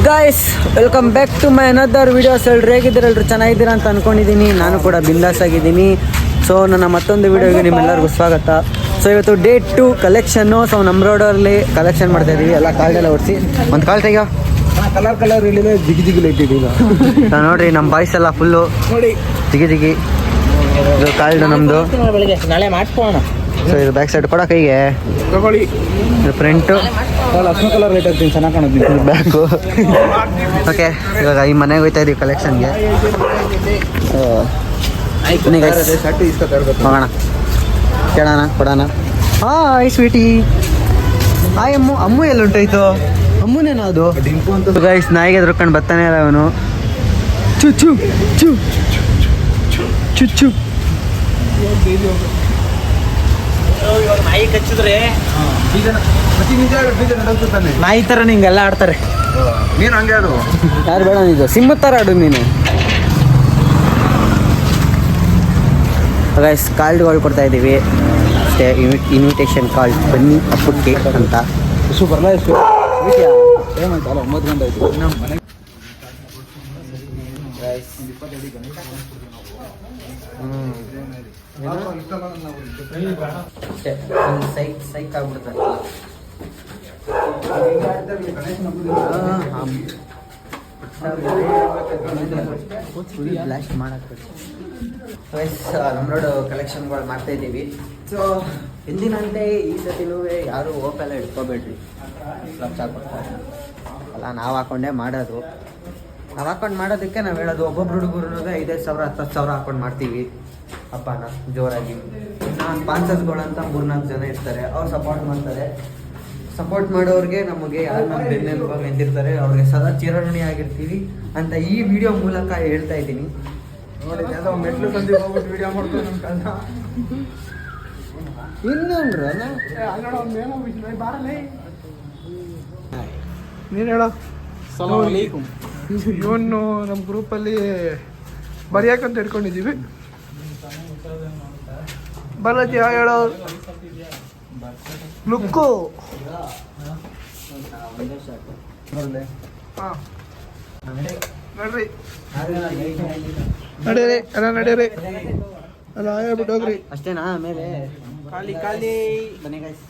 Guys welcome back to my another videos. ಎಲ್ರು ಹೇಗಿದ್ದೀರಲ್ರು, ಚೆನ್ನಾಗಿದ್ದೀರಾ ಅಂತ ಅಂದ್ಕೊಂಡಿದ್ದೀನಿ. ನಾನು ಕೂಡ ಬಿಂದಾಸ್ ಆಗಿದ್ದೀನಿ. ಸೊ ನನ್ನ ಮತ್ತೊಂದು ವಿಡಿಯೋಗೆ ನಿಮ್ಮೆಲ್ಲರಿಗೂ ಸ್ವಾಗತ. ಸೊ ಇವತ್ತು ಡೇ 2 ಕಲೆಕ್ಷನ್ನು. ಸೊ ನಮ್ಮ ರೋಡಲ್ಲಿ ಕಲೆಕ್ಷನ್ ಮಾಡ್ತಾ ಇದ್ದೀವಿ. ಎಲ್ಲ ಕಾಲ್ಡೆಲ್ಲ ಓಡಿಸಿ ಒಂದು ಕಾಲ್ ತೆಗಿಯೋ. ಕಲರ್ ಇಲ್ಲಿದೆ, ಜಿಗಿ ಜಿಗಿ ಲೈಟ್ ಇದ್ದೀಗ ನೋಡ್ರಿ ನಮ್ಮ ಬಾಯ್ಸ್ ಎಲ್ಲ ಫುಲ್ಲು ನೋಡಿ ಜಿಗಿ ಜಿಗಿ. ಇದು ಕಾಲ್ಡು ನಮ್ಮದು. ನಾಳೆ ಮಾಡ್ಕೋಣ. ಸೊ ಇದು ಬ್ಯಾಕ್ ಸೈಡ್ ಕೊಡ ಕೈಗೆ ತಗೊಳ್ಳಿ. ಇದು ಫ್ರಂಟು ಅರ್ಶಿನ ಕಲರ್ ಲೈಟ್ ಹಾಕ್ತೀನಿ, ಚೆನ್ನಾಗಿ ಕಾಣುತ್ತೆ. ಬ್ಯಾಕು. ಓಕೆ, ಇವಾಗ ಈ ಮನೆಗೆ ಹೋಗ್ತಾ ಇದ್ದೀವಿ ಕಲೆಕ್ಷನ್ಗೆ. ಶರ್ಟ್ ಇಷ್ಟ ತರಬೇಕು. ಹೋಗೋಣ, ಕೇಳೋಣ, ಕೊಡೋಣ. Hi sweetie. Hi Ammu. Ammu ಎಲ್ಲ ಉಂಟಾಯ್ತು? ಅಮ್ಮನೇನೋ ಅದು ಡಿಂಪು ಅಂತ ಗೈಸ್. ನಾಯಿಗೆ ಎದ್ರುಕೊಂಡು ಬರ್ತಾನೆ ಇಲ್ಲ ಅವನು. ಚು ಚು ಚು ಚು ಚು. ನಾಯಿ ಕಚ್ಚಿದ್ರೆ ನಾಯಿ ಥರ ನಿಂಗೆಲ್ಲ ಆಡ್ತಾರೆ. ನೀನು ಹಂಗೆ ಆಡು. ಯಾರು ಬೇಡ, ಇದು ಸಿಂಹದ ಥರ ಆಡು ನೀನು. ಗೈಸ್ ಕಾಲ್ಡ್ಗಳು ಕೊಡ್ತಾ ಇದ್ದೀವಿ ಅಷ್ಟೇ. ಇನ್ವಿಟೇಷನ್ ಕಾಲ್, ಬನ್ನಿ ಹಬ್ಬಕ್ಕೆ ಅಂತ. ಎಷ್ಟು ಬರಲ್ಲ, ಎಷ್ಟು ಏನಾಯ್ತಲ್ಲ 9 ಗಂಟೆ ಆಯ್ತು. ಸೈಕ್ ಆಗ್ಬಿಡ್ತಾರೆ. ಬ್ಲಾಸ್ಟ್ ಮಾಡಕ್ಕೆ ನಮ್ಮ ರೋಡ್ ಕಲೆಕ್ಷನ್ಗಳು ಮಾಡ್ತಾ ಇದ್ದೀವಿ. ಸೊ ಎಂದಿನಂತೆ ಈ ಸತಿನೂ ಯಾರು ಓಪೆಲ್ಲ ಇಟ್ಕೋಬೇಡ್ರಿ. ಲಕ್ಷ ಕೊಡ್ತಾರೆ ಅಲ್ಲ, ನಾವು ಹಾಕೊಂಡೇ ಮಾಡೋದು. ನಾವು ಹಾಕೊಂಡು ಮಾಡೋದಕ್ಕೆ ನಾವು ಹೇಳೋದು, ಒಬ್ಬೊಬ್ರು ಹುಡುಗರು 5,000 10,000 ಹಾಕೊಂಡು ಮಾಡ್ತೀವಿ ಹಬ್ಬನ ಜೋರಾಗಿ. ಸ್ಪಾನ್ಸರ್ಸ್ಗಳಂತ 3-4 ಜನ ಇರ್ತಾರೆ, ಅವ್ರು ಸಪೋರ್ಟ್ ಮಾಡ್ತಾರೆ. ಸಪೋರ್ಟ್ ಮಾಡೋರಿಗೆ ನಮಗೆ ಯಾರು ನಮ್ಮ ಬೆನ್ನೆಲುಬಾಗಿ ನಿಂತಿರ್ತಾರೆ, ಅವ್ರಿಗೆ ಸದಾ ಚಿರಋಣಿ ಆಗಿರ್ತೀವಿ ಅಂತ ಈ ವಿಡಿಯೋ ಮೂಲಕ ಹೇಳ್ತಾ ಇದ್ದೀನಿ. ನೋಡಿ, ಮೆಟ್ಲು ಸಂದಿ ಹೋಗ್ಬಿಟ್ಟು ವಿಡಿಯೋ ಮಾಡ್ಕೊಂಡು ನಮ್ಮ ಕಳ್ಳ ಇನ್ನೊಂಡ್ರ ನೀನು ಹೇಳೋ. ಇವನು ನಮ್ಮ ಗ್ರೂಪಲ್ಲಿ ಬರೆಯಾಕಂತ ಇಟ್ಕೊಂಡಿದ್ದೀವಿ. ಬಾಲಾಜಿ ಹೇಳೋ ಲುಕ್ಕು. ಹಾಂ ನಡ್ರಿ ನಡೀರಿ, ಎಲ್ಲ ನಡೀರಿ, ಅಲ್ಲ ಹೇಳ್ಬಿಟ್ಟು ಹೋಗ್ರಿ. ಅಷ್ಟೇನಾ? ಆಮೇಲೆ ಖಾಲಿ ಬನ್ನಿ ಗೈಸ್,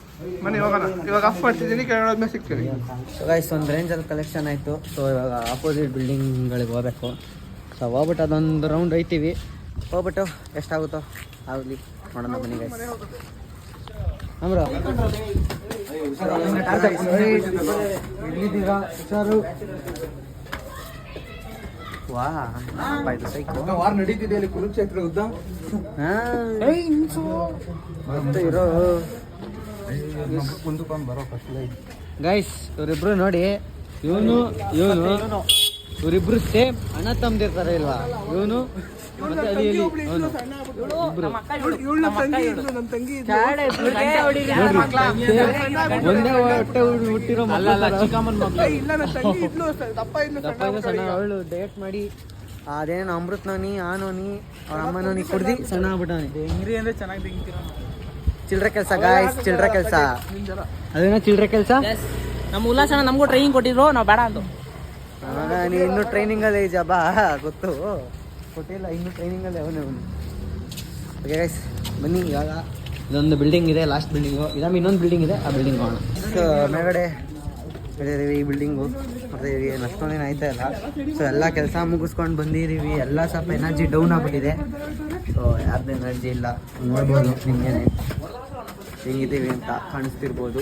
ಮನೆ ಹೋಗೋಣ. ಇವಾಗ ಆಫ್ ಮಾಡ್ತಿದ್ದೀನಿ, ಕೇಳೋದ್ಮೇಲೆ ಸಿಗ್ತೀವಿ. ಗೈಸ್ ಒಂದು ರೇಂಜಲ್ಲಿ ಕಲೆಕ್ಷನ್ ಆಯಿತು. ಸೊ ಇವಾಗ ಆಪೋಸಿಟ್ ಬಿಲ್ಡಿಂಗ್ಗಳಿಗೆ ಹೋಗ್ಬೇಕು. ಸೊ ಹೋಗ್ಬಿಟ್ಟು ಅದೊಂದು ರೌಂಡ್ ಹೋಯ್ತೀವಿ. ಹೋಗ್ಬಿಟ್ಟು ಎಷ್ಟಾಗುತ್ತೋ ಆಗಲಿ ನೋಡೋಣ. ಬನ್ನಿ ಗೈಸ್. ನಮ್ರು ಹುಷಾರು. ವಾ ಇದು ಸೈಕು ವಾರ ನಡೀತಿದೆ ಅಲ್ಲಿ ಕುರುಕ್ಷೇತ್ರ ಯುದ್ಧ. ಮತ್ತೆ ಇರೋ ಗೈಸ್ ಇವರಿಬ್ರು ನೋಡಿ, ಇವನು ಇವರಿಬ್ರು ಸೇಮ್ ಅಣ್ಣ ತಮ್ಮದಿರ್ತಾರೆ ಇಲ್ವಾ? ಇವನು ಮತ್ತೆ ಅಲ್ಲಿ ಅವನು ಒಂದೇ ಹೊಟ್ಟೆ ಹುಟ್ಟಿರೋ ಸಣ್ಣ. ಅವಳು ಡಯಟ್ ಮಾಡಿ ಅದೇನು ಅಮೃತ್ನೋನಿ ಆನೋನಿ ಅವ್ರ ಅಮ್ಮನೋನಿ ಕುಡ್ದು ಸಣ್ಣ ಆಗ್ಬಿಟ್ಟವನಿ. ಹೆಂಗ್ರಿ ಅಂದ್ರೆ ಚೆನ್ನಾಗಿ ಚಿಲ್ಡ್ರೆ ಕೆಲಸ ಗಾಯ್ಸ್, ಚಿಲ್ಡ್ರೆ ಕೆಲಸ. ಅದೇನೋ ಚಿಲ್ಡ್ರೆ ಕೆಲಸ. ನಮ್ಮ ಉಲ್ಲಾಸನ ನಮಗೂ ಟ್ರೈನಿಂಗ್ ಕೊಟ್ಟಿದ್ರು, ನಾವು ಬೇಡ ಅಂದು. ನೀ ಇನ್ನೂ ಟ್ರೈನಿಂಗಲ್ಲೇ ಈಜ ಬಾ, ಗೊತ್ತು ಕೊಟ್ಟಿಲ್ಲ, ಇನ್ನೂ ಟ್ರೈನಿಂಗಲ್ಲೇ ಅವನು. ಓಕೆ ಗೈಸ್ ಬನ್ನಿ. ಇವಾಗ ಇದೊಂದು ಬಿಲ್ಡಿಂಗ್ ಇದೆ, ಲಾಸ್ಟ್ ಬಿಲ್ಡಿಂಗು. ಇದಾಮ ಇನ್ನೊಂದು ಬಿಲ್ಡಿಂಗ್ ಇದೆ, ಆ ಬಿಲ್ಡಿಂಗ್ ಹೋಗೋಣ. ಸೊ ಮೇಲ್ಗಡೆ ಈ ಬಿಲ್ಡಿಂಗು ನೋಡ್ತಾಯಿದ್ದೀವಿ, ಅಷ್ಟೊಂದೇನು ಆಯ್ತಾ ಇಲ್ಲ. ಸೊ ಎಲ್ಲ ಕೆಲಸ ಮುಗಿಸ್ಕೊಂಡು ಬಂದಿದ್ದೀವಿ. ಎಲ್ಲ ಸ್ವಲ್ಪ ಎನರ್ಜಿ ಡೌನ್ ಆಗಿಬಿಟ್ಟಿದೆ. ಸೊ ಯಾರ್ದು ಎನರ್ಜಿ ಇಲ್ಲ ನೋಡ್ಬೋದು, ನಿಮಗೇನೆ ಹೆಂಗಿದ್ದೀವಿ ಅಂತ ಕಾಣಿಸ್ತಿರ್ಬೋದು.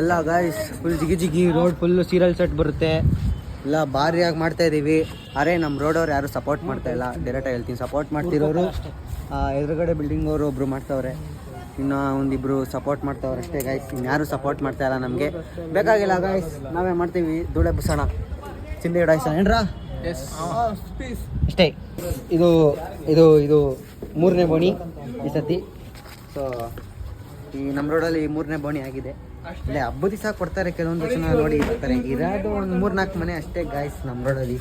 ಎಲ್ಲ ಗಾಯ್ಸ್ ಫುಲ್ ಜಿಗಿ ಜಿಗಿ ರೋಡ್, ಫುಲ್ಲು ಸೀರಿಯಲ್ ಸೆಟ್ ಬರುತ್ತೆ. ಎಲ್ಲ ಭಾರಿಯಾಗಿ ಮಾಡ್ತಾ ಇದ್ದೀವಿ. ಅರೆ ನಮ್ಮ ರೋಡವ್ರು ಯಾರು ಸಪೋರ್ಟ್ ಮಾಡ್ತಾ ಇಲ್ಲ, ಡೈರೆಕ್ಟಾಗಿ ಹೇಳ್ತೀನಿ. ಸಪೋರ್ಟ್ ಮಾಡ್ತಿರೋರು ಎದುರುಗಡೆ ಬಿಲ್ಡಿಂಗ್ ಅವರು ಒಬ್ಬರು ಮಾಡ್ತಾವ್ರೆ, ಇನ್ನು ಒಂದಿಬ್ಬರು ಸಪೋರ್ಟ್ ಮಾಡ್ತಾವ್ರೆ ಅಷ್ಟೇ ಗಾಯ್ಸ್. ಇನ್ಯಾರು ಸಪೋರ್ಟ್ ಮಾಡ್ತಾ ಇಲ್ಲ, ನಮಗೆ ಬೇಕಾಗಿಲ್ಲ ಗಾಯ್ಸ್, ನಾವೇ ಮಾಡ್ತೀವಿ. ಧೂಳೆ ಬಸೋಣ, ಚಿಂದೆ ಇಡಾಯ್ಸೋಣ ಏನ್ರಾ ಅಷ್ಟೇ. ಇದು ಇದು ಇದು 3ನೇ ಬೋಣಿ ಈ ಸತಿ. ಸೊ ಈ ನಮ್ಮ ರೋಡಲ್ಲಿ 3ನೇ ಬೋಣಿ ಆಗಿದೆ. ಇಲ್ಲೇ ಹಬ್ಬದ ದಿವಸ ಕೊಡ್ತಾರೆ, ಕೆಲವೊಂದು ಜನ ನೋಡಿ ಬರ್ತಾರೆ. ಇರೋದು ಒಂದು 3-4 ಮನೆ ಅಷ್ಟೇ ಗಾಯ್ಸ್ ನಮ್ಮ ರೋಡಲ್ಲಿ.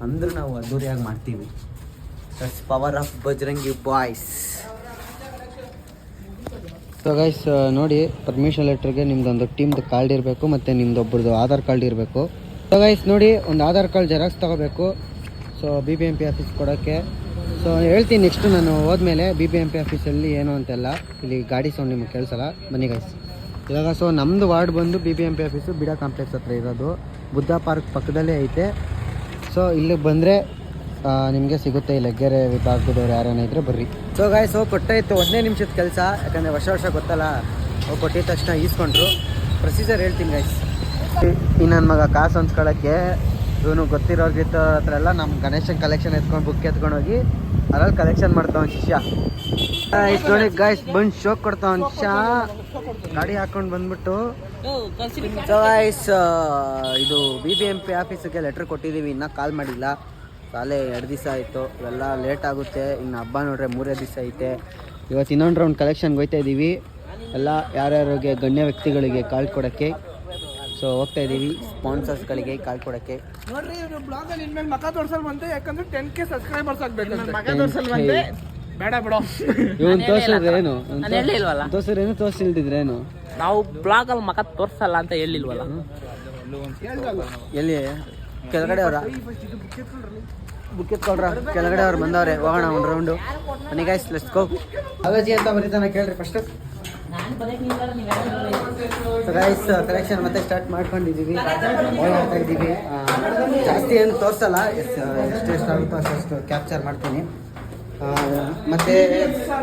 ಅಂದರೂ ನಾವು ಅದ್ದೂರಿಯಾಗಿ ಮಾಡ್ತೀವಿ. That's power of Bajrangi boys. So guys ನೋಡಿ, ಪರ್ಮಿಷನ್ ಲೆಟ್ರಿಗೆ ನಿಮ್ದೊಂದು ಟೀಮ್ದು ಕಾರ್ಡ್ ಇರಬೇಕು ಮತ್ತು ನಿಮ್ದೊಬ್ಬರದು ಆಧಾರ್ ಕಾರ್ಡ್ ಇರಬೇಕು. ಸೊ ಗೈಸ್ ನೋಡಿ, ಒಂದು ಆಧಾರ್ ಕಾರ್ಡ್ ಜೆರಾಕ್ಸ್ ತೊಗೋಬೇಕು. ಸೊ BBMP ಆಫೀಸ್ ಕೊಡೋಕ್ಕೆ. ಸೊ ಹೇಳ್ತೀನಿ ನೆಕ್ಸ್ಟು ನಾನು ಹೋದ್ಮೇಲೆ BBMP ಆಫೀಸಲ್ಲಿ ಏನು ಅಂತೆಲ್ಲ. ಇಲ್ಲಿ ಗಾಡಿ ಸೌಂಡ್ ನಿಮಗೆ ಕೇಳಿಸಲ್ಲ, ಬನ್ನಿ ಗೈಸ್. ಇವಾಗ ಸೊ ನಮ್ಮದು ವಾರ್ಡ್ ಬಂದು BBMP ಆಫೀಸು ಬಿಡಾ ಕಾಂಪ್ಲೆಕ್ಸ್ ಹತ್ರ ಇರೋದು, ಬುದ್ಧ ಪಾರ್ಕ್ ಪಕ್ಕದಲ್ಲೇ ಐತೆ. ಸೊ ಇಲ್ಲಿಗೆ ಬಂದರೆ ನಿಮಗೆ ಸಿಗುತ್ತೆ. ಈ ಲಗ್ಗೆರೆ ವಿಭಾಗದವ್ರು ಯಾರೇನ ಇದ್ದರೆ ಬರ್ರಿ. ಸೊ ಗಾಯ್ಸ್ ಕೊಟ್ಟಾಯಿತು 15 ನಿಮಿಷದ ಕೆಲಸ, ಯಾಕಂದರೆ ವರ್ಷ ಗೊತ್ತಲ್ಲ. ಕೊಟ್ಟಿದ ತಕ್ಷಣ ಈಸ್ಕೊಂಡ್ರು. ಪ್ರೊಸೀಜರ್ ಹೇಳ್ತೀನಿ ಗಾಯ್ಸ್. ಈ ನನ್ನ ಮಗ ಕಾಸು ಹೊಂಚ್ಕೊಳ್ಳೋಕ್ಕೆ ಇವನು ಗೊತ್ತಿರೋರ್ಗಿತ್ತು ಹತ್ರ ಎಲ್ಲ ನಮ್ಮ ಗಣೇಶನ್ ಕಲೆಕ್ಷನ್ ಎತ್ಕೊಂಡು ಬುಕ್ ಎತ್ಕೊಂಡೋಗಿ ಅದ್ರಲ್ಲಿ ಕಲೆಕ್ಷನ್ ಮಾಡ್ತಾವ ಶಿಷ್ಯ. ನೋಡಿ ಗಾಯ್ಸ್ ಬಂದು ಶೋಕ್ ಕೊಡ್ತಾವ ಶಿಷ್ಯ. ಗಾಡಿ ಹಾಕೊಂಡು ಬಂದ್ಬಿಟ್ಟು ಸೊ ಗಾಯ್ಸ್ ಇದು BBMP ಆಫೀಸಿಗೆ ಲೆಟ್ರ್ ಕೊಟ್ಟಿದ್ದೀವಿ, ಇನ್ನೂ ಕಾಲ್ ಮಾಡಿಲ್ಲ. ಕಾಲೇ 2 ದಿವಸ ಆಯಿತು. ಇವೆಲ್ಲ ಲೇಟ್ ಆಗುತ್ತೆ. ಇನ್ನು ಹಬ್ಬ ನೋಡ್ರೆ 3 ದಿವಸ ಐತೆ. ಇವತ್ತು ಇನ್ನೊಂದು ರೌಂಡ್ ಕಲೆಕ್ಷನ್ಗೆ ಹೋಗ್ತಾ ಇದ್ದೀವಿ. ಎಲ್ಲ ಯಾರ್ಯಾರಿಗೆ ಗಣ್ಯ ವ್ಯಕ್ತಿಗಳಿಗೆ ಕಾಲ್ ಕೊಡೋಕ್ಕೆ. ಸೊ ಹೋಗ್ತಾ ಇದ್ದೀವಿ ಸ್ಪಾನ್ಸರ್ಸ್ಗಳಿಗೆ ಕಾಲ್ ಕೊಡೋಕ್ಕೆ. ನೋಡ್ರಿ ಇವ್ರು ಬ್ಲಾಗಲ್ಲಿ ಇನ್ಮೇಲೆ ಮಕ ತೋರ್ಸಲ್ ಬಂತೆ, ಯಾಕಂದ್ರೆ 10K ಸಬ್ಸ್ಕ್ರೈಬರ್ಸ್ ಆಗ್ಬೇಕು. ಮಕ ತೋರ್ಸಲ್ ಬಂತೆ ಬೇಡ ಬಿಡೋ. ಇವನ್ ತೋರ್ಸಿದ್ರೇನು ನಾನು ಹೇಳಿಲ್ವಲ್ಲ, ತೋರ್ಸಿಲ್ದಿದ್ರೇನು? ನಾವು ಬ್ಲಾಗಲ್ಲಿ ಮಕ ತೋರ್ಸಲ್ಲ ಅಂತ ಹೇಳಿಲ್ವಲ್ಲ. ಎಲ್ಲಿ ಕೆಳಗಡೆ ಅವರ ಬುಕ್ ಎತ್ಕೊಳ್ರ, ಕೆಳಗಡೆ ಅವ್ರು ಬಂದವ್ರೆ. ಹೋಗೋಣ ಒಂದು ರೌಂಡು. ಬನ್ನಿ ಗೈಸ್, ಲೆಟ್ಸ್ ಗೋ. ಅವೇಜಿ ಅಂತ ಬರೀತಾನೆ ಕೇಳ್ರಿ ಫಸ್ಟ್. ಗೈಸ್ ಕಲೆಕ್ಷನ್ ಮತ್ತೆ ಸ್ಟಾರ್ಟ್ ಮಾಡ್ಕೊಂಡಿದ್ದೀವಿ, ಓಡಾಡ್ತಾ ಇದ್ದೀವಿ. ಜಾಸ್ತಿ ಏನು ತೋರಿಸಲ್ಲ, ಎಷ್ಟೆಷ್ಟು ಆಗುತ್ತೋ ಅಷ್ಟು ಕ್ಯಾಪ್ಚರ್ ಮಾಡ್ತೀನಿ. ಮತ್ತು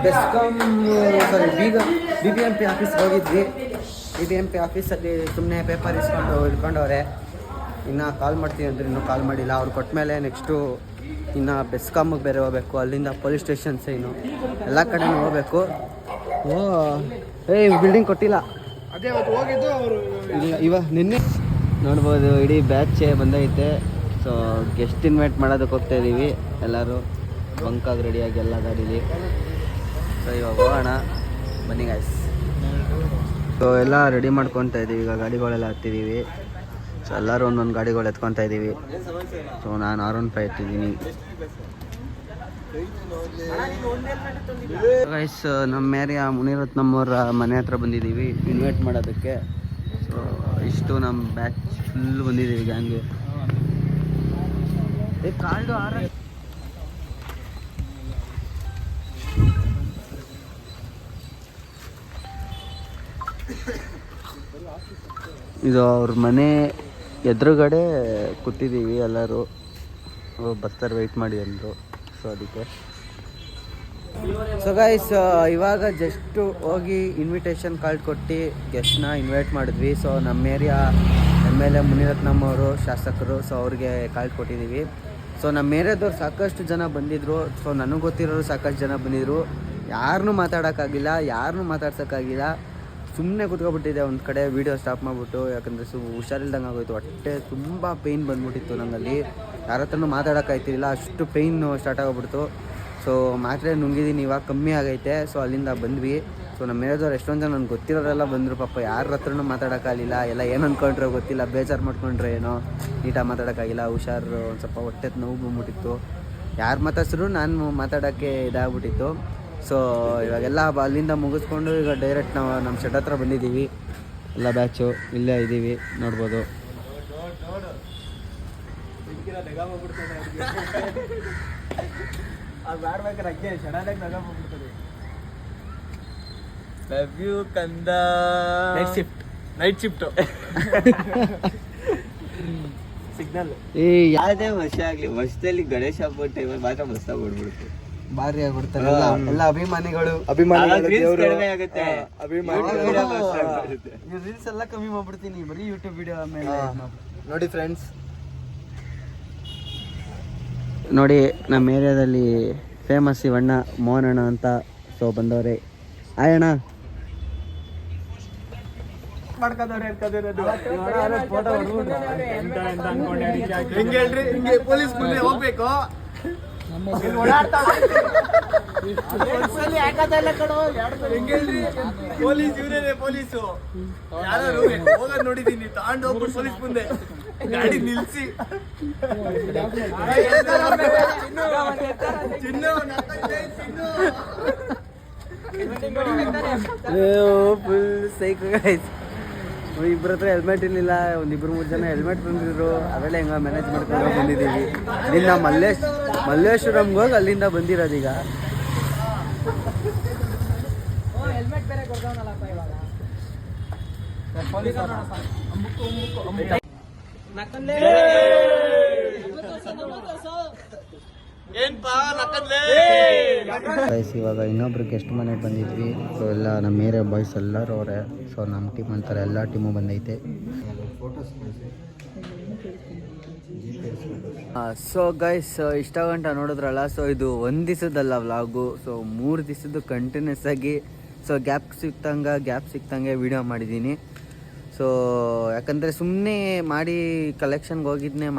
ಬೆಸ್ಕಾಮ್ BBMP ಆಫೀಸ್ಗೆ ಹೋಗಿದ್ವಿ. BBMP ಆಫೀಸಲ್ಲಿ ಸುಮ್ಮನೆ ಪೇಪರ್ ಇಟ್ಕೊಂಡವ್ರೆ. ಇನ್ನು ಕಾಲ್ ಮಾಡ್ತೀನಿ ಅಂದರೆ ಇನ್ನೂ ಕಾಲ್ ಮಾಡಿಲ್ಲ. ಅವ್ರು ಕೊಟ್ಟ ಮೇಲೆ ನೆಕ್ಸ್ಟು ಇನ್ನು ಬೆಸ್ಕಾಮಿಗೆ ಬೇರೆ ಹೋಗ್ಬೇಕು. ಅಲ್ಲಿಂದ ಪೊಲೀಸ್ ಸ್ಟೇಷನ್ಸ್ ಏನು ಎಲ್ಲ ಕಡೆನೂ ಹೋಗ್ಬೇಕು. ಬಿಲ್ಡಿಂಗ್ ಕೊಟ್ಟಿಲ್ಲ. ಅದೇ ಅವತ್ತು ಹೋಗಿದ್ದು ಅವರು. ಇಲ್ಲ, ಇವಾಗ ನಿನ್ನೆ ನೋಡ್ಬೋದು ಇಡೀ ಬ್ಯಾಚೇ ಬಂದೈತೆ. ಸೊ ಗೆಸ್ಟ್ ಇನ್ವೈಟ್ ಮಾಡೋದಕ್ಕೆ ಹೋಗ್ತಾ ಇದ್ದೀವಿ. ಎಲ್ಲರೂ ಬಂಕಾಗಿ ರೆಡಿಯಾಗಿ ಎಲ್ಲ ಗಾಡೀಲಿ. ಸೊ ಇವಾಗ ಹೋಗೋಣ, ಬನ್ನಿ ಗಾಯ್ಸ್. ಸೊ ಎಲ್ಲ ರೆಡಿ ಮಾಡ್ಕೊತಾ ಇದ್ದೀವಿ. ಈಗ ಗಾಡಿಗಳೆಲ್ಲ ಹತ್ತಿದ್ದೀವಿ. ಸೊ ಎಲ್ಲರೂ ಒಂದೊಂದು ಗಾಡಿಗಳು ಎತ್ಕೊತಾ ಇದ್ದೀವಿ. ಸೊ ನಾನು R15 ಎತ್ತಿದ್ದೀನಿ ಗೈಸ್. ನಮ್ಮ ಏರಿಯಾ ಮುನಿರತ್ನಮ್ಮವ್ರ ಮನೆ ಹತ್ರ ಬಂದಿದ್ದೀವಿ ಇನ್ವೈಟ್ ಮಾಡೋದಕ್ಕೆ. ಸೊ ಇಷ್ಟು ನಮ್ಮ ಬ್ಯಾಚ್ ಫುಲ್ ಬಂದಿದ್ದೀವಿ ಗ್ಯಾಂಗ್ಗೆ. ಕಾಲ್ಡು ಇದು ಅವ್ರ ಮನೆ ಎದುರುಗಡೆ ಕೂತಿದ್ದೀವಿ. ಎಲ್ಲರೂ ಬರ್ತಾರೆ, ವೆಯ್ಟ್ ಮಾಡಿ ಅಂದರು. ಸೊ ಅದಕ್ಕೆ ಸೊ ಗೈಸ್ ಇವಾಗ ಜಸ್ಟು ಹೋಗಿ ಇನ್ವಿಟೇಷನ್ ಕಾರ್ಡ್ ಕೊಟ್ಟು ಗೆಸ್ಟ್ನ ಇನ್ವೈಟ್ ಮಾಡಿದ್ವಿ. ಸೊ ನಮ್ಮ ಏರಿಯಾ MLA ಮುನಿರತ್ನಮ್ಮವರು ಶಾಸಕರು. ಸೊ ಅವ್ರಿಗೆ ಕಾರ್ಡ್ ಕೊಟ್ಟಿದ್ದೀವಿ. ಸೊ ನಮ್ಮ ಏರಿಯಾದವ್ರು ಸಾಕಷ್ಟು ಜನ ಬಂದಿದ್ದರು. ಸೊ ನನಗೆ ಗೊತ್ತಿರೋರು ಸಾಕಷ್ಟು ಜನ ಬಂದಿದ್ದರು. ಯಾರನ್ನೂ ಮಾತಾಡೋಕ್ಕಾಗಿಲ್ಲ, ಯಾರನ್ನೂ ಮಾತಾಡ್ಸೋಕ್ಕಾಗಿಲ್ಲ. ಸುಮ್ಮನೆ ಕೂತ್ಕೊಬಿಟ್ಟಿದ್ದೆ ಒಂದು ಕಡೆ, ವೀಡಿಯೋ ಸ್ಟಾಪ್ ಮಾಡಿಬಿಟ್ಟು. ಯಾಕಂದರೆ ಹುಷಾರಿಲ್ದಂಗೆ ಆಗೋಯ್ತು. ಹೊಟ್ಟೆ ತುಂಬ ಪೇಯ್ನ್ ಬಂದ್ಬಿಟ್ಟಿತ್ತು ನನಗಲ್ಲಿ. ಯಾರ ಹತ್ರನೂ ಮಾತಾಡೋಕ್ಕಾಯ್ತಿಲ್ಲ, ಅಷ್ಟು ಪೇಯ್ನು ಸ್ಟಾರ್ಟ್ ಆಗೋಗ್ಬಿಡ್ತು. ಸೊ ಮಾತ್ರೆ ನುಂಗಿದ್ದೀನಿ, ಇವಾಗ ಕಮ್ಮಿ ಆಗೈತೆ. ಸೊ ಅಲ್ಲಿಂದ ಬಂದ್ವಿ. ಸೊ ನಮ್ಮ ಮೇಲದವ್ರು ಎಷ್ಟೊಂದು ಜನ ನನಗೆ ಗೊತ್ತಿರೋರೆಲ್ಲ ಬಂದರು. ಪಾಪ ಯಾರ ಹತ್ರನೂ ಮಾತಾಡೋಕ್ಕಾಗಲಿಲ್ಲ. ಎಲ್ಲ ಏನು ಅಂದ್ಕೊಂಡ್ರೆ ಗೊತ್ತಿಲ್ಲ, ಬೇಜಾರು ಮಾಡ್ಕೊಂಡ್ರೆ ಏನೋ, ನೀಟಾಗಿ ಮಾತಾಡೋಕ್ಕಾಗಿಲ್ಲ. ಹುಷಾರು ಒಂದು ಸ್ವಲ್ಪ ಹೊಟ್ಟೆ ನೋವು ಬಂದ್ಬಿಟ್ಟಿತ್ತು. ಯಾರು ಮಾತಾಡ್ಸಿದ್ರು ನಾನು ಮಾತಾಡೋಕ್ಕೆ ಇದಾಗ್ಬಿಟ್ಟಿತ್ತು. ಸೊ ಇವಾಗೆಲ್ಲ ಅಲ್ಲಿಂದ ಮುಗಿಸ್ಕೊಂಡು ಈಗ ಡೈರೆಕ್ಟ್ ನಾವು ನಮ್ಮ ಶೆಡ್ ಹತ್ರ ಬಂದಿದ್ದೀವಿ. ಎಲ್ಲ ಬ್ಯಾಚು ಇಲ್ಲೇ ಇದ್ದೀವಿ, ನೋಡ್ಬೋದು. ಲವ್ ಯು ಕಂದ. Night shift signal. ಯಾವುದೇ ವರ್ಷ ಆಗಲಿ, ವರ್ಷದಲ್ಲಿ ಗಣೇಶ ಹಬ್ಬ ಟೈಮಲ್ಲಿ ಮಾತ್ರ ಮಸ್ತ ಬಿಡ್ಬಿಡ್ತು. ಭಾರಿ ಆಗ್ಬಿಡ್ತಾರೆ ಎಲ್ಲ ಅಭಿಮಾನಿಗಳು. ರೀಲ್ಸ್ ಎಲ್ಲ ಕಮ್ಮಿ ಮಾಡ್ಬಿಡ್ತೀನಿ, ಬರೀ ಯೂಟ್ಯೂಬ್ ವಿಡಿಯೋ ಮೇಲೆ. ನೋಡಿ ಫ್ರೆಂಡ್ಸ್, ನೋಡಿ ನಮ್ಮ ಏರಿಯಾದಲ್ಲಿ ಫೇಮಸ್ ಇವಣ್ಣ ಮೋಹನ್ ಅಣ್ಣ ಅಂತ. ಸೊ ಬಂದವ್ರೆ. ಹಾಯ್ ಅಣ್ಣ. ಪೊಲೀಸ್ ಮುಂದೆ ಹೋಗ್ಬೇಕು. ಪೊಲೀಸ್ ಇವರೇ ಪೊಲೀಸು ಯಾರು ಹೋಗೋದ್ ನೋಡಿದೀನಿ. ತಗೊಂಡು ಹೋಗ್ಬಿಟ್ಟು ಪೊಲೀಸ್ ಮುಂದೆ ಗಾಡಿ ನಿಲ್ಸಿ ಫುಲ್ ಸೈಕ್ ಗೈಸ್. ಇಬ್ಬರ ಹತ್ರ ಹೆಲ್ಮೆಟ್ ಇರಲಿಲ್ಲ, ಒಂದಿಬ್ರು 3 ಜನ ಹೆಲ್ಮೆಟ್ ತಂದಿದ್ರು. ಅವೆಲ್ಲ ಹೆಂಗ ಮ್ಯಾನೇಜ್ ಮಾಡ್ಕೊಂಡು ಬಂದಿದ್ದೀವಿ. ಇಲ್ಲಿಂದ ಮಲ್ಲೇಶ್ವರಂಗೆ ಹೋಗಿ ಅಲ್ಲಿಂದ ಬಂದಿರೋದೀಗ. ಇವಾಗ ಇನ್ನೊಬ್ರು ಗೆಸ್ಟ್ ಮನೆಗೆ ಬಂದಿದ್ವಿ. ಸೊ ಎಲ್ಲ ನಮ್ಮ ಏರಿಯಾ ಬಾಯ್ಸ್ ಎಲ್ಲರೂ ಅವರೇ. ಸೊ ನಮ್ಮ ಟೀಮ್ ಅಂತಾರೆ, ಎಲ್ಲ ಟೀಮು ಬಂದೈತೆ. ಸೊ ಗೈಸ್, ಇಷ್ಟ ಗಂಟ ನೋಡಿದ್ರಲ್ಲ. ಸೊ ಇದು 1 ದಿವಸದಲ್ಲ ವ್ಲಾಗು. ಸೊ 3 ದಿವಸದ್ದು ಕಂಟಿನ್ಯೂಸ್ ಆಗಿ ಸೊ ಗ್ಯಾಪ್ ಸಿಕ್ತಂಗೆ ವಿಡಿಯೋ ಮಾಡಿದ್ದೀನಿ. ಸೊ ಯಾಕಂದರೆ ಸುಮ್ಮನೆ ಮಾಡಿ ಕಲೆಕ್ಷನ್ಗೆ ಹೋಗಿದ್ನೇ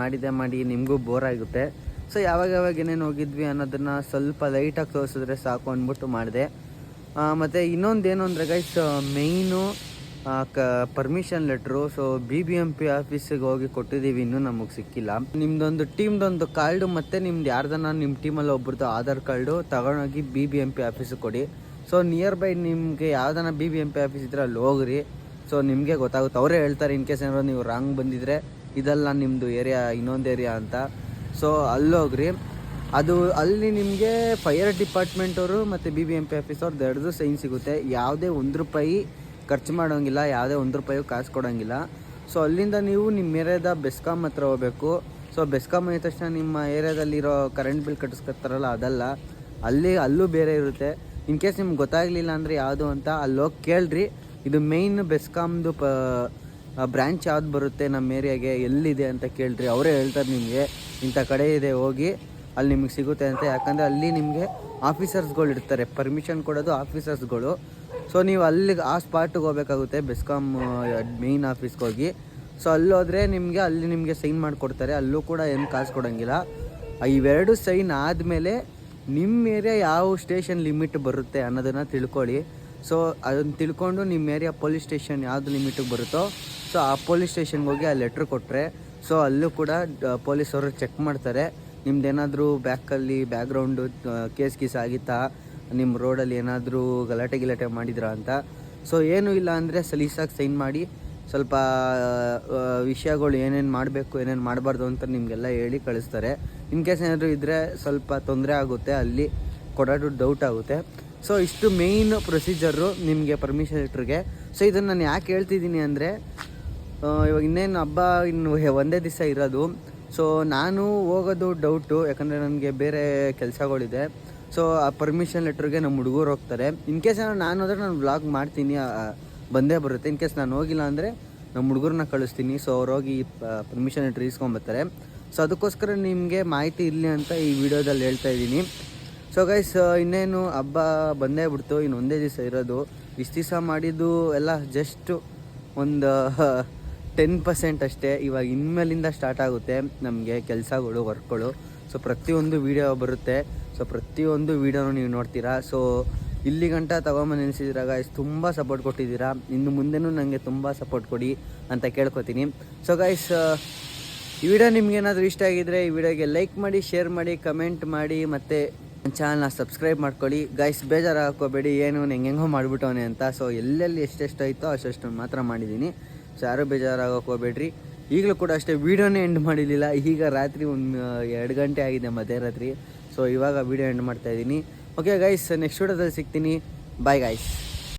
ಮಾಡಿ ನಿಮಗೂ ಬೋರ್ ಆಗುತ್ತೆ. ಸೊ ಯಾವಾಗ ಏನೇನು ಹೋಗಿದ್ವಿ ಅನ್ನೋದನ್ನು ಸ್ವಲ್ಪ ಲೈಟಾಗಿ ತೋರಿಸಿದ್ರೆ ಸಾಕು ಅಂದ್ಬಿಟ್ಟು ಮಾಡಿದೆ. ಮತ್ತು ಇನ್ನೊಂದೇನು ಅಂದರೆ ಗೈಸ್, ಮೇಯ್ನು ಪರ್ಮಿಷನ್ ಲೆಟ್ರು. ಸೊ BBMP ಆಫೀಸಿಗೆ ಹೋಗಿ ಕೊಟ್ಟಿದ್ದೀವಿ, ಇನ್ನೂ ನಮಗೆ ಸಿಕ್ಕಿಲ್ಲ. ನಿಮ್ಮದೊಂದು ಟೀಮ್ದೊಂದು ಕಾರ್ಡು ಮತ್ತು ನಿಮ್ದು ಯಾರ್ದನ್ನ ನಿಮ್ಮ ಟೀಮಲ್ಲಿ ಒಬ್ರದ್ದು ಆಧಾರ್ ಕಾರ್ಡು ತಗೊಂಡೋಗಿ BBMP ಆಫೀಸಿಗೆ ಕೊಡಿ. ಸೊ ನಿಯರ್ ಬೈ ನಿಮಗೆ ಯಾವ್ದಾನ BBMP ಆಫೀಸ್ ಇದ್ರೆ ಅಲ್ಲಿ ಹೋಗ್ರಿ. ಸೊ ನಿಮಗೆ ಗೊತ್ತಾಗುತ್ತೆ, ಅವರೇ ಹೇಳ್ತಾರೆ ಇನ್ ಕೇಸ್ ಏನಾದ್ರು ನೀವು ರಾಂಗ್ ಬಂದಿದ್ರೆ ಇದಲ್ಲ ನಿಮ್ಮದು ಏರಿಯಾ, ಇನ್ನೊಂದು ಏರಿಯಾ ಅಂತ. ಸೊ ಅಲ್ಲೋಗ್ರಿ. ಅದು ಅಲ್ಲಿ ನಿಮಗೆ ಫೈರ್ ಡಿಪಾರ್ಟ್ಮೆಂಟ್ ಅವರು ಮತ್ತು BBMP ಆಫೀಸ್ ಅವ್ರದ್ದು 2 ಸೈನ್ ಸಿಗುತ್ತೆ. ಯಾವುದೇ 1 ರೂಪಾಯಿ ಖರ್ಚು ಮಾಡೋಂಗಿಲ್ಲ, ಯಾವುದೇ 1 ರೂಪಾಯಿ ಕಾಸು ಕೊಡೋಂಗಿಲ್ಲ. ಸೊ ಅಲ್ಲಿಂದ ನೀವು ನಿಮ್ಮ ಏರಿಯಾದ ಬೆಸ್ಕಾಮ್ ಹತ್ರ ಹೋಗಬೇಕು. ಸೊ ಬೆಸ್ಕಾಮ್ ಆದ ತಕ್ಷಣ ನಿಮ್ಮ ಏರಿಯಾದಲ್ಲಿರೋ ಕರೆಂಟ್ ಬಿಲ್ ಕಟ್ಟಿಸ್ಕೊತಾರಲ್ಲ, ಅದಲ್ಲ, ಅಲ್ಲೂ ಬೇರೆ ಇರುತ್ತೆ. ಇನ್ ಕೇಸ್ ನಿಮ್ಗೆ ಗೊತ್ತಾಗಲಿಲ್ಲ ಅಂದರೆ ಯಾವುದು ಅಂತ ಅಲ್ಲಿ ಹೋಗಿ ಕೇಳ್ರಿ. ಇದು ಮೇಯ್ನ್ ಬೆಸ್ಕಾಮ್ದು ಬ್ರ್ಯಾಂಚ್ ಯಾವ್ದು ಬರುತ್ತೆ ನಮ್ಮ ಏರಿಯಾಗೆ, ಎಲ್ಲಿದೆ ಅಂತ ಕೇಳ್ರಿ. ಅವರೇ ಹೇಳ್ತಾರೆ ನಿಮಗೆ ಇಂಥ ಕಡೆ ಇದೆ, ಹೋಗಿ ಅಲ್ಲಿ ನಿಮಗೆ ಸಿಗುತ್ತೆ ಅಂತ. ಯಾಕಂದರೆ ಅಲ್ಲಿ ನಿಮಗೆ ಆಫೀಸರ್ಸ್ಗಳು ಇರ್ತಾರೆ, ಪರ್ಮಿಷನ್ ಕೊಡೋದು ಆಫೀಸರ್ಸ್ಗಳು. ಸೊ ನೀವು ಅಲ್ಲಿಗೆ ಆ ಸ್ಪಾಟಿಗೆ ಹೋಗ್ಬೇಕಾಗುತ್ತೆ, ಬೆಸ್ಕಾಮ್ ಮೇಯ್ನ್ ಆಫೀಸ್ಗೆ ಹೋಗಿ. ಸೊ ಅಲ್ಲೋದ್ರೆ ಅಲ್ಲಿ ನಿಮಗೆ ಸೈನ್ ಮಾಡಿಕೊಡ್ತಾರೆ. ಅಲ್ಲೂ ಕೂಡ ಏನು ಕಾಸು ಕೊಡೋಂಗಿಲ್ಲ. ಇವೆರಡು ಸೈನ್ ಆದಮೇಲೆ ನಿಮ್ಮ ಏರಿಯಾ ಯಾವ ಸ್ಟೇಷನ್ ಲಿಮಿಟ್ ಬರುತ್ತೆ ಅನ್ನೋದನ್ನು ತಿಳ್ಕೊಳ್ಳಿ. ಸೊ ಅದನ್ನು ತಿಳ್ಕೊಂಡು ನಿಮ್ಮ ಏರಿಯಾ ಪೊಲೀಸ್ ಸ್ಟೇಷನ್ ಯಾವುದು ಲಿಮಿಟಿಗೆ ಬರುತ್ತೋ ಸೊ ಆ ಪೊಲೀಸ್ ಸ್ಟೇಷನ್ಗೆ ಹೋಗಿ ಆ ಲೆಟ್ರ್ ಕೊಟ್ಟರೆ ಸೊ ಅಲ್ಲೂ ಕೂಡ ಪೊಲೀಸವರು ಚೆಕ್ ಮಾಡ್ತಾರೆ. ನಿಮ್ದೇನಾದರೂ ಬ್ಯಾಕ್ಗ್ರೌಂಡು ಕೇಸ್ ಆಗಿತ್ತಾ, ನಿಮ್ಮ ರೋಡಲ್ಲಿ ಏನಾದರೂ ಗಲಾಟೆ ಮಾಡಿದ್ರಾ ಅಂತ. ಸೊ ಏನೂ ಇಲ್ಲ ಅಂದರೆ ಸಲೀಸಾಗಿ ಸೈನ್ ಮಾಡಿ ಸ್ವಲ್ಪ ವಿಷಯಗಳು ಏನೇನು ಮಾಡಬೇಕು ಏನೇನು ಮಾಡಬಾರ್ದು ಅಂತ ನಿಮಗೆಲ್ಲ ಹೇಳಿ ಕಳಿಸ್ತಾರೆ. ಇನ್ ಕೇಸ್ ಏನಾದರೂ ಇದ್ದರೆ ಸ್ವಲ್ಪ ತೊಂದರೆ ಆಗುತ್ತೆ, ಅಲ್ಲಿ ಕೊಡೋದು ಡೌಟ್ ಆಗುತ್ತೆ. ಸೊ ಇಷ್ಟು ಮೇಯ್ನ್ ಪ್ರೊಸೀಜರು ನಿಮಗೆ ಪರ್ಮಿಷನ್ ಲೆಟ್ರಿಗೆ. ಸೊ ಇದನ್ನು ನಾನು ಯಾಕೆ ಹೇಳ್ತಿದ್ದೀನಿ ಅಂದರೆ, ಇವಾಗ ಇನ್ನೇನು ಹಬ್ಬ ಇನ್ನು 1 ದಿವಸ ಇರೋದು. ಸೊ ನಾನು ಹೋಗೋದು ಡೌಟು, ಯಾಕಂದರೆ ನನಗೆ ಬೇರೆ ಕೆಲಸಗಳಿದೆ. ಸೊ ಆ ಪರ್ಮಿಷನ್ ಲೆಟ್ರಿಗೆ ನಮ್ಮ ಹುಡುಗರು ಹೋಗ್ತಾರೆ. ಇನ್ ಕೇಸ್ ನಾನು ಹೋದರೆ ನಾನು ವ್ಲಾಗ್ ಮಾಡ್ತೀನಿ, ಬಂದೇ ಬರುತ್ತೆ. ಇನ್ ಕೇಸ್ ನಾನು ಹೋಗಿಲ್ಲ ಅಂದರೆ ನಮ್ಮ ಹುಡುಗರನ್ನ ಕಳಿಸ್ತೀನಿ. ಸೊ ಅವ್ರು ಹೋಗಿ ಪರ್ಮಿಷನ್ ಲೆಟ್ರ್ ಇಸ್ಕೊಂಬರ್ತಾರೆ. ಸೊ ಅದಕ್ಕೋಸ್ಕರ ನಿಮಗೆ ಮಾಹಿತಿ ಇರಲಿ ಅಂತ ಈ ವಿಡಿಯೋದಲ್ಲಿ ಹೇಳ್ತಾ ಇದ್ದೀನಿ. ಸೊ ಗೈಸ್, ಇನ್ನೇನು ಹಬ್ಬ ಬಂದೇ ಬಿಡ್ತು, ಇನ್ನು 1 ದಿವಸ ಇರೋದು. ಇಷ್ಟು ದಿವಸ ಮಾಡಿದ್ದು ಎಲ್ಲ ಜಸ್ಟು ಒಂದು 10% ಅಷ್ಟೇ. ಇವಾಗ ಇನ್ಮೇಲಿಂದ ಸ್ಟಾರ್ಟ್ ಆಗುತ್ತೆ ನಮಗೆ ಕೆಲಸಗಳು, ವರ್ಕ್ಗಳು. ಸೊ ಪ್ರತಿಯೊಂದು ವೀಡಿಯೋ ಬರುತ್ತೆ. ಸೊ ಪ್ರತಿಯೊಂದು ವೀಡಿಯೋನು ನೀವು ನೋಡ್ತೀರಾ. ಸೊ ಇಲ್ಲಿ ಗಂಟ ತಗೊಂಬಂದು ನೆನೆಸಿದ್ದೀರಾ ಗೈಸ್, ತುಂಬ ಸಪೋರ್ಟ್ ಕೊಟ್ಟಿದ್ದೀರಾ. ಇನ್ನು ಮುಂದೆನೂ ನನಗೆ ತುಂಬ ಸಪೋರ್ಟ್ ಕೊಡಿ ಅಂತ ಕೇಳ್ಕೊತೀನಿ. ಸೊ ಗೈಸ್, ಈ ವಿಡಿಯೋ ನಿಮ್ಗೇನಾದರೂ ಇಷ್ಟ ಆಗಿದ್ರೆ ಈ ವಿಡಿಯೋಗೆ ಲೈಕ್ ಮಾಡಿ, ಶೇರ್ ಮಾಡಿ, ಕಮೆಂಟ್ ಮಾಡಿ, ಮತ್ತು ಚಾನಲ್ನ ಸಬ್ಸ್ಕ್ರೈಬ್ ಮಾಡ್ಕೊಳ್ಳಿ. ಗೈಸ್ ಬೇಜಾರು ಹಾಕೋಬೇಡಿ, ಏನು ಹೆಂಗೆಂಗೋ ಮಾಡಿಬಿಟ್ಟವನೆ ಅಂತ. ಸೊ ಎಲ್ಲೆಲ್ಲಿ ಎಷ್ಟೆಷ್ಟು ಆಯಿತೋ ಅಷ್ಟು ಮಾತ್ರ ಮಾಡಿದ್ದೀನಿ. ಸೊ ಯಾರೂ ಬೇಜಾರಾಗೋಕೆ ಹೋಗ್ಬೇಡ್ರಿ. ಈಗಲೂ ಕೂಡ ಅಷ್ಟೇ, ವೀಡಿಯೋನೇ ಎಂಡ್ ಮಾಡಿರಲಿಲ್ಲ. ಈಗ ರಾತ್ರಿ 2 ಗಂಟೆ ಆಗಿದೆ, ಮಧ್ಯರಾತ್ರಿ. ಸೊ ಇವಾಗ ವೀಡಿಯೋ ಎಂಡ್ ಮಾಡ್ತಾಯಿದ್ದೀನಿ. ಓಕೆ ಗೈಸ್, ನೆಕ್ಸ್ಟ್ ವಿಡಿಯೋದಲ್ಲಿ ಸಿಗ್ತೀನಿ. Bye guys.